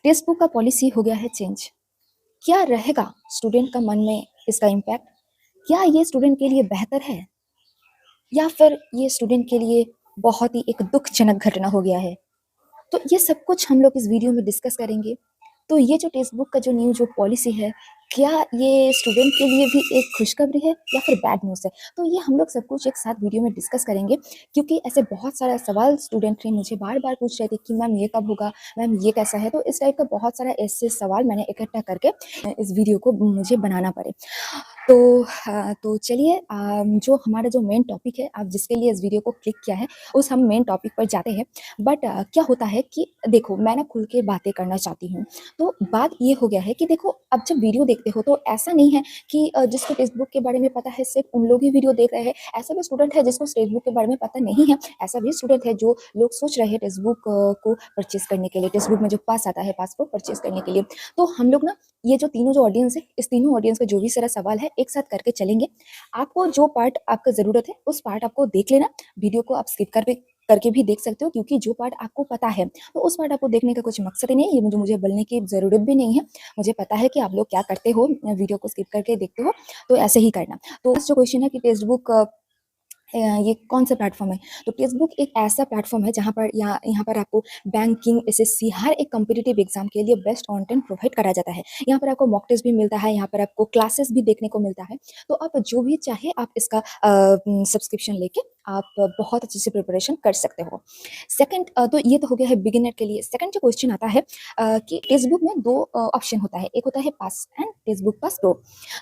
Text book का policy हो गया है चेंज। क्या रहेगा स्टूडेंट का मन में इसका इम्पैक्ट? क्या ये स्टूडेंट के लिए बेहतर है या फिर ये स्टूडेंट के लिए बहुत ही एक दुखजनक घटना हो गया है? तो ये सब कुछ हम लोग इस वीडियो में डिस्कस करेंगे। तो ये जो टेक्स्ट बुक का जो न्यू जो पॉलिसी है, क्या ये स्टूडेंट के लिए भी एक खुशखबरी है या फिर बैड न्यूज़ है? तो ये हम लोग सब कुछ एक साथ वीडियो में डिस्कस करेंगे, क्योंकि ऐसे बहुत सारा सवाल स्टूडेंट ने मुझे बार-बार पूछ रहे थे कि मैम ये कब होगा? मैम ये कैसा है? तो इस टाइप का बहुत सारा ऐसे सवाल मैंने इकट्ठा करके इस वीडियो को मुझे बनाना पड़े। तो चलिए, जो हमारा जो मेन टॉपिक है, आप जिसके लिए इस वीडियो को क्लिक किया है, उस हम मेन टॉपिक पर जाते हैं। बट क्या होता है कि देखो, मैं ना खुल के बातें करना चाहती हूँ। तो बात ये हो गया है कि देखो, अब जब वीडियो देखते हो तो ऐसा नहीं है कि जिसको टेक्स्ट बुक के बारे में पता है सिर्फ उन लोग ही वीडियो देख रहे हैं। ऐसा भी स्टूडेंट है जिसको टेक्स्ट बुक के बारे में पता नहीं है। ऐसा भी स्टूडेंट है जो लोग सोच रहे हैं टेक्स्ट बुक को परचेज करने के लिए, टेक्स्ट बुक में जो पास आता है पास को परचेज करने के लिए। तो हम लोग ना ये जो तीनों जो ऑडियंस है, इस तीनों ऑडियंस का जो भी सारा सवाल है एक साथ करके चलेंगे। आपको जो पार्ट आपका ज़रूरत है उस पार्ट आपको देख लेना। वीडियो को आप स्किप करके भी देख सकते हो, क्योंकि जो पार्ट आपको पता है तो उस पार्ट आपको देखने का कुछ मकसद ही नहीं है। ये मुझे बोलने की ज़रूरत भी नहीं है। मुझे पता है कि आप लोग क्या करते हो, वीडियो को स्किप करके देखते हो, तो ऐसे ही करना। तो जो क्वेश्चन है कि टेक्स्ट बुक ये कौन सा प्लेटफॉर्म है? तो टेक्स्ट एक ऐसा प्लेटफॉर्म है जहाँ पर यहाँ पर आपको बैंकिंग, एसएससी हर एक कॉम्पिटिटिव एग्जाम के लिए बेस्ट कंटेंट प्रोवाइड करा जाता है। यहाँ पर आपको मॉक टेस्ट भी मिलता है, यहाँ पर आपको क्लासेस भी देखने को मिलता है। तो आप जो भी चाहे आप इसका सब्सक्रिप्शन लेके आप बहुत अच्छे से प्रिपरेशन कर सकते हो। सेकंड, तो ये तो हो गया है बिगिनर के लिए। सेकंड जो क्वेश्चन आता है कि टेक्स्ट बुक में दो ऑप्शन होता है, एक होता है pass and text book pass pro.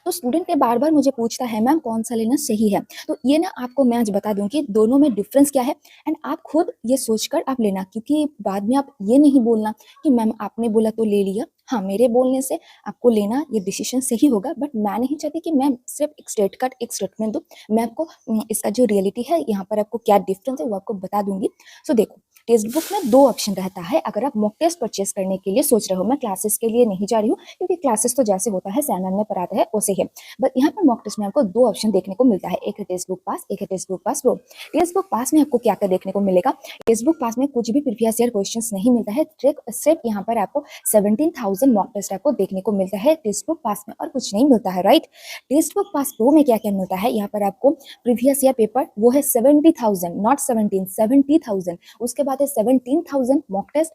तो स्टूडेंट ने बार बार मुझे पूछता है मैम कौन सा लेना सही है? तो ये ना आपको मैं आज बता दूं कि दोनों में डिफरेंस क्या है, एंड आप खुद ये सोचकर आप लेना, क्योंकि बाद में आप ये नहीं बोलना कि मैम आपने बोला तो ले लिया। हाँ, मेरे बोलने से आपको लेना ये डिसीजन सही होगा, बट मैं नहीं चाहती कि मैं सिर्फ एक स्ट्रेट कट एक स्टेटमेंट दूं। मैं आपको इसका जो रियलिटी है, यहाँ पर आपको क्या डिफरेंस है वो आपको बता दूंगी। सो देखो, टेक्स्ट बुक में दो ऑप्शन रहता है अगर आप मॉक टेस्ट परचेज करने के लिए सोच रहे हो। मैं क्लासेस के लिए नहीं जा रही हूँ, क्योंकि क्लासेस तो जैसे होता है सैनल में पढ़ाते हैं वैसे ही, बट यहाँ पर मॉक टेस्ट में आपको दो ऑप्शन देखने को मिलता है, एक है टेक्स्ट बुक पास, एक है text book pass pro. Text book पास में आपको क्या क्या देखने को मिलेगा? टेक्स्ट बुक पास में कुछ भी प्रीवियस ईयर क्वेश्चंस नहीं मिलता है, सिर्फ यहाँ पर आपको 17,000 मॉक टेस्ट आपको देखने को मिलता है टेक्स्ट बुक पास में, और कुछ नहीं मिलता है, right. Text book pass pro में क्या क्या मिलता है? यहाँ पर आपको प्रीवियस ईयर पेपर वो है 70,000, नॉट 17, 70,000। उसके बाद है 17,000 मॉक टेस्ट।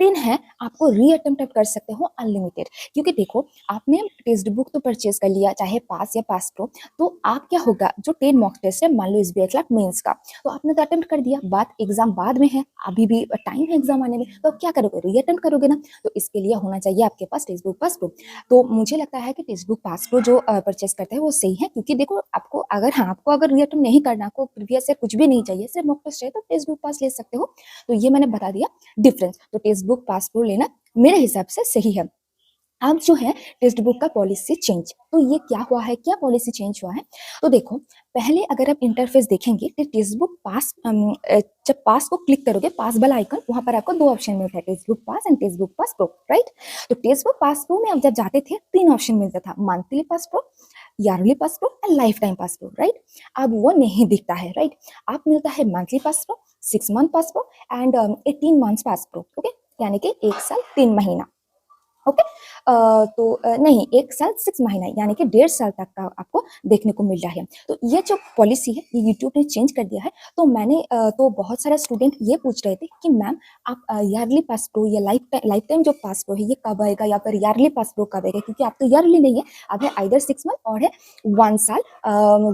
3 है आपको रीअटेम्प्ट कर सकते हो अनलिमिटेड, क्योंकि देखो आपने टेक्स्ट बुक तो परचेज कर लिया चाहे पास या पास प्रो, तो आप क्या होगा, जो 10 मॉक टेस्ट है, मान लो SBI क्लर्क मेंस का, तो आपने तो अटेम्प्ट कर दिया, बात एग्जाम बाद में है, अभी भी टाइम है एग्जाम आने में, तो क्या करोगे, रीअटेम्प्ट करोगे ना। तो इसके लिए होना चाहिए आपके पास टेक्स्ट बुक पास प्रो। तो मुझे लगता है कि टेक्स्ट बुक पास प्रो जो परचेस करते हैं वो सही है, क्योंकि देखो आपको अगर रीअटेम्प्ट नहीं करना, आपको प्रीवियस ईयर कुछ भी नहीं चाहिए, सिर्फ मॉक टेस्ट चाहिए, तो टेक्स्ट बुक पास ले सकते हो। तो ये मैंने बता दिया डिफरेंस। तो टेक्स्ट बुक पास प्रो लेना मेरे हिसाब से सही है। अब जो है टेक्स्ट बुक का पॉलिसी चेंज, तो ये क्या हुआ है, क्या पॉलिसी चेंज हुआ है? तो देखो, पहले अगर आप इंटरफेस देखेंगे तो टेक्स्ट बुक पास, जब पास को क्लिक करोगे, पास वाला आइकन, वहां पर आपको दो ऑप्शन मिलता है, text book pass and text book pass pro, right. तो टेक्स्ट बुक पास प्रो में आप जब जाते थे 3 ऑप्शन मिलता था, monthly pass pro, yearly pass pro and life time pass pro, right. अब वो नहीं दिखता है, राइट। आप मिलता है monthly pass pro, 6 month pass pro and 18 months pass pro, okay, यानी कि 1 साल 3 महीना, ओके। तो नहीं, 1 साल 6 महीना यानी कि 1.5 साल तक का आपको देखने को मिल रहा है। तो ये जो पॉलिसी है ये यूट्यूब ने चेंज कर दिया है। तो मैंने तो बहुत सारा स्टूडेंट ये पूछ रहे थे कि मैम आप ईयरली पास प्रो या लाइफ टाइम जो पास प्रो है ये कब आएगा, या फिर ईयरली पास प्रो कब आएगा, क्योंकि आप तो ईयरली नहीं है, अब है आइदर 6 मंथ और है 1 साल,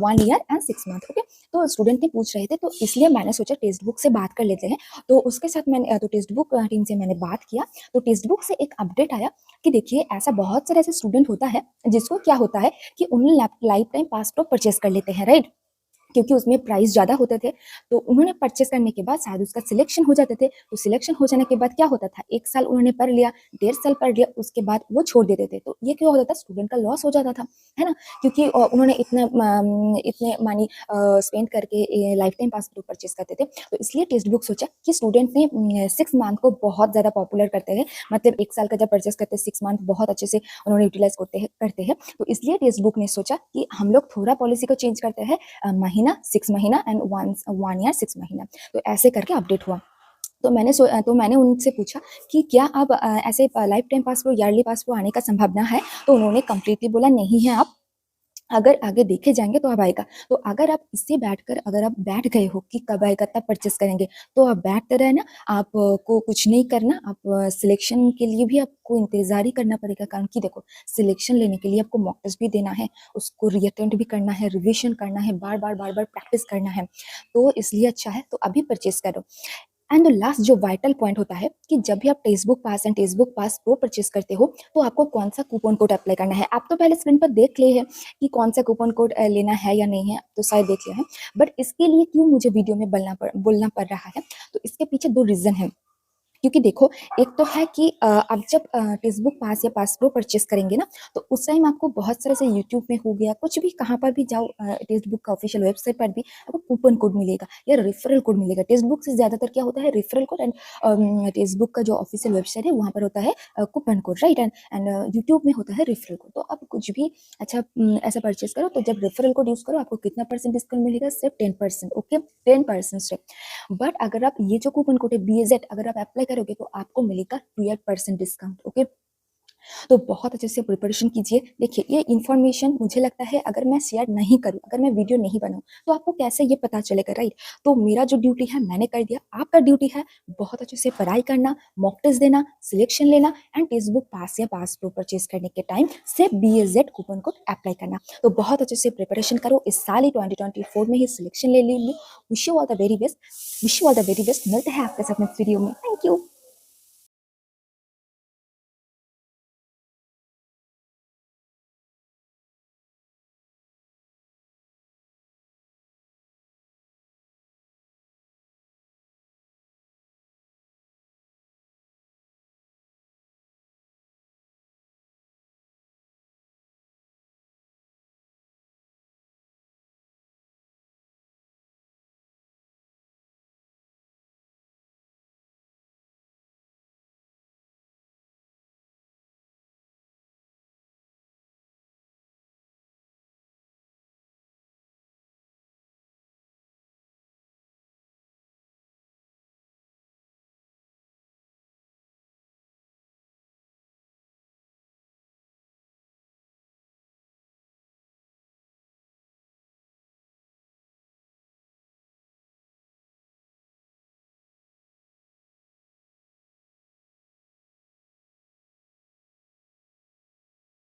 1 ईयर एंड 6 मंथ, ओके। तो स्टूडेंट ने पूछ रहे थे, तो इसलिए मैंने सोचा टेक्स्ट बुक से बात कर लेते हैं। तो उसके साथ मैंने तो टेक्स्ट बुक टीम से मैंने बात किया। तो टेक्स्ट बुक से एक अपडेट आया कि देखिए ऐसा बहुत सारे ऐसे स्टूडेंट होता है जिसको क्या होता है कि उन्होंने life time pass pro purchase कर लेते हैं, राइट, क्योंकि उसमें प्राइस ज़्यादा होते थे। तो उन्होंने परचेस करने के बाद शायद उसका सिलेक्शन हो जाते थे, तो सिलेक्शन हो जाने के बाद क्या होता था, 1 साल उन्होंने पढ़ लिया, 1.5 साल पढ़ लिया, उसके बाद वो छोड़ देते थे। तो ये क्यों होता था, स्टूडेंट का लॉस हो जाता था, है ना, क्योंकि उन्होंने इतने मनी स्पेंड करके life time pass pro purchase करते थे। तो इसलिए टेक्स्ट बुक सोचा कि स्टूडेंट ने 6 मंथ को बहुत ज़्यादा पॉपुलर करते हैं, मतलब 1 साल का जब परचेस करते हैं 6 मंथ बहुत अच्छे से उन्होंने यूटिलाइज करते हैं। तो इसलिए टेक्स्ट बुक ने सोचा कि हम लोग थोड़ा पॉलिसी को चेंज करते हैं, महीना 6 महीना एंड 1 ईयर 6 महीना, तो ऐसे करके अपडेट हुआ। तो मैंने उनसे पूछा कि क्या आप ऐसे life time pass pro, yearly pass pro आने का संभावना है? तो उन्होंने कंप्लीटली बोला नहीं है, आप अगर आगे देखे जाएँगे तो अब आएगा। तो अगर आप इससे बैठकर अगर आप बैठ गए हो कि कब आएगा तब परचेज़ करेंगे, तो आप बैठते रहना, आपको कुछ नहीं करना, आप सिलेक्शन के लिए भी आपको इंतज़ार ही करना पड़ेगा, कारण कि देखो सिलेक्शन लेने के लिए आपको मॉक टेस्ट भी देना है, उसको रीअटेम्प्ट भी करना है, रिविज़न करना है, बार-बार प्रैक्टिस करना है। तो इसलिए अच्छा है तो अभी परचेज़ करो। एंड लास्ट जो वाइटल पॉइंट होता है कि जब भी आप text pass and text pass pro purchase करते हो तो आपको कौन सा कूपन कोड अप्लाई करना है। आप तो पहले स्क्रीन पर देख लिए हैं कि कौन सा कूपन कोड लेना है या नहीं है, तो शायद देख लिया है। बट इसके लिए क्यों मुझे वीडियो में बोलना पड़ रहा है, तो इसके पीछे दो रीज़न है। क्योंकि देखो, एक तो है कि आप जब टेक्स्ट बुक पास या पास प्रो परचेस करेंगे ना, तो उस टाइम आपको बहुत सारे से यूट्यूब में हो गया, कुछ भी कहाँ पर भी जाओ, टेक्स्ट बुक का ऑफिशियल वेबसाइट पर भी आपको कूपन कोड मिलेगा या रेफरल कोड मिलेगा। टेक्स्ट बुक से ज़्यादातर क्या होता है, referral code. And text book का जो ऑफिशियल वेबसाइट है वहाँ पर होता है coupon code, right. And YouTube में होता है रेफरल कोड। तो आप कुछ भी अच्छा ऐसा परचेस करो, तो जब रेफरल कोड यूज़ करो आपको कितना परसेंट डिस्काउंट मिलेगा, सिर्फ 10%। ओके, 10% सिर्फ। बट अगर आप ये जो कूपन कोड है BAZ अगर आप अप्लाई करोगे तो आपको मिलेगा 12% डिस्काउंट। ओके, तो बहुत अच्छे से प्रिपरेशन कीजिए। देखिए, ये इन्फॉर्मेशन मुझे लगता है अगर मैं शेयर नहीं करूँ, अगर मैं वीडियो नहीं बनाऊँ, तो आपको कैसे ये पता चलेगा, राइट। तो मेरा जो ड्यूटी है मैंने कर दिया, आपका ड्यूटी है बहुत अच्छे से पढ़ाई करना, मॉक टेस्ट देना, सिलेक्शन लेना एंड टेक्स्ट बुक पास या पास प्रो परचेज करने के टाइम सिर्फ BAZ कूपन कोड अप्लाई करना। तो बहुत अच्छे से प्रिपरेशन करो, इस साल ही 2024 में ही सिलेक्शन ले लीजिए। Wish you all the very best, मिलते हैं आपके साथ नेक्स्ट वीडियो में। Thank you.